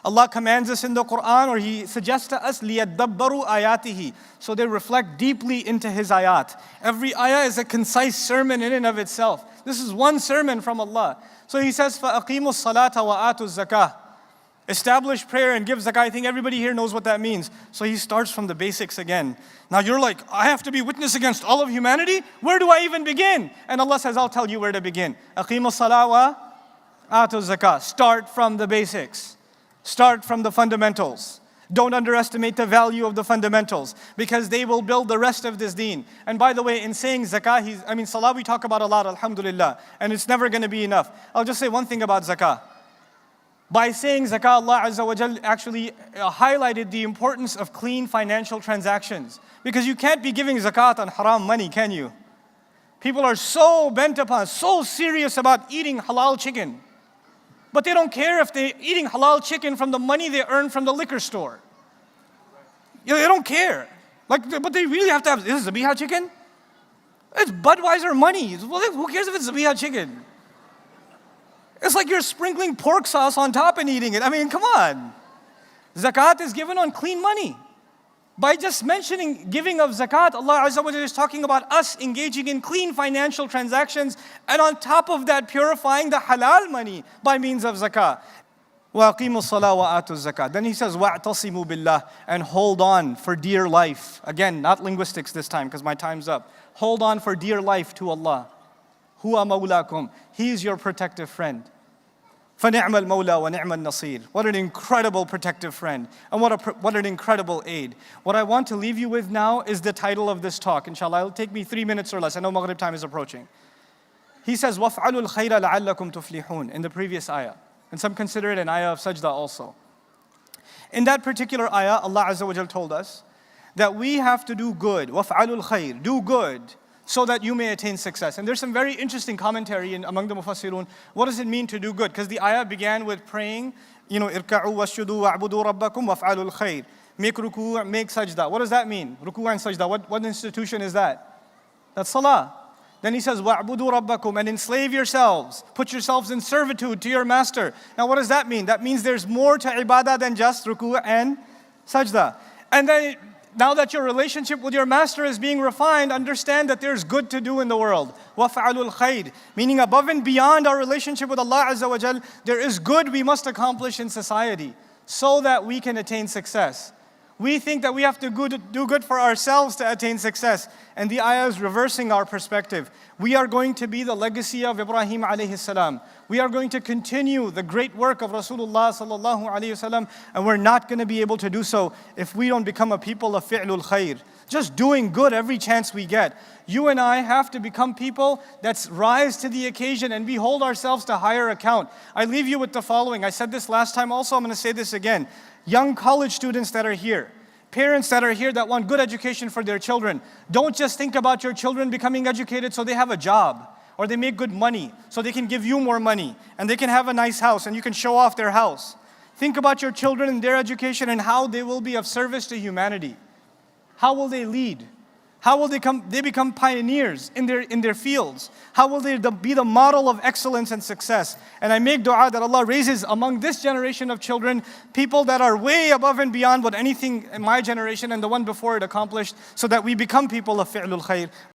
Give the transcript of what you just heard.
Allah commands us in the Quran, or He suggests to us, لِيَدَّبَّرُوا آيَاتِهِ, so they reflect deeply into His ayat. Every ayah is a concise sermon in and of itself. This is one sermon from Allah. So He says, فَأَقِيمُوا الصَّلَاةَ وَآتُوا الزَّكَاةَ. Establish prayer and give zakah. I think everybody here knows what that means. So He starts from the basics again. Now you're like, I have to be witness against all of humanity? Where do I even begin? And Allah says, I'll tell you where to begin. أَقِيمُوا الصَّلَاةَ وَآتُوا الزَّكَاةَ. Start from the basics. Start from the fundamentals. Don't underestimate the value of the fundamentals, because they will build the rest of this deen. And by the way, in saying zakah, salah we talk about a lot, alhamdulillah, and it's never going to be enough. I'll just say one thing about zakah. By saying zakah, Allah Azza wa Jal actually highlighted the importance of clean financial transactions. Because you can't be giving zakat on haram money, can you? People are so bent upon, so serious about eating halal chicken. But they don't care if they're eating halal chicken from the money they earn from the liquor store. They don't care. But they really have to have, this is Zabiha chicken? It's Budweiser money. Well, who cares if it's Zabiha chicken? It's like you're sprinkling pork sauce on top and eating it. Come on. Zakat is given on clean money. By just mentioning giving of zakat, Allah Azza wa Jalla is talking about us engaging in clean financial transactions, and on top of that purifying the halal money by means of zakah. وَأَقِيمُوا الصَّلَاةَ وَآتُوا الزَّكَاةَ. Then He says, وَاعْتَصِمُوا بِاللَّهِ, and hold on for dear life. Again, not linguistics this time because my time's up. Hold on for dear life to Allah. هُوَ مَوْلَاكُمْ. He is your protective friend. فَنِعْمَ الْمَوْلَى وَنِعْمَ النَّصِيرُ. What an incredible protective friend, and what an incredible aid. What I want to leave you with now is the title of this talk. Inshallah, it'll take me 3 minutes or less. I know Maghrib time is approaching. He says, وَافْعَلُوا الْخَيْرَ لَعَلَّكُمْ تُفْلِحُونَ, in the previous ayah. And some consider it an ayah of sajda also. In that particular ayah, Allah Azza wa Jal told us that we have to do good. وَافْعَلُوا الْخَيْرَ, do good, so that you may attain success. And there's some very interesting commentary among the mufassirun. What does it mean to do good? Because the ayah began with praying, irka'u wasjudu wa'budu rabbakum waf'alul khair. Make ruku', make sajda. What does that mean? Ruku' and sajda. What institution is that? That's salah. Then He says, wa'budu rabbakum, and enslave yourselves. Put yourselves in servitude to your master. Now what does that mean? That means there's more to ibadah than just ruku' and sajda. And then now that your relationship with your master is being refined, understand that there's good to do in the world. وَفَعَلُوا الْخَيْرِ, meaning above and beyond our relationship with Allah Azza wa Jal, there is good we must accomplish in society so that we can attain success. We think that we have to do good for ourselves to attain success. And the ayah is reversing our perspective. We are going to be the legacy of Ibrahim alayhi salam. We are going to continue the great work of Rasulullah sallallahu alayhi wasallam, and we're not going to be able to do so if we don't become a people of fi'lul khair. Just doing good every chance we get. You and I have to become people that rise to the occasion and we hold ourselves to higher account. I leave you with the following. I said this last time also, I'm going to say this again. Young college students that are here, parents that are here that want good education for their children, don't just think about your children becoming educated so they have a job or they make good money so they can give you more money and they can have a nice house and you can show off their house. Think about your children and their education and how they will be of service to humanity. How will they lead? How will they become pioneers in their fields? How will they be the model of excellence and success? And I make dua that Allah raises among this generation of children people that are way above and beyond what anything in my generation and the one before it accomplished, so that we become people of fi'lul khair.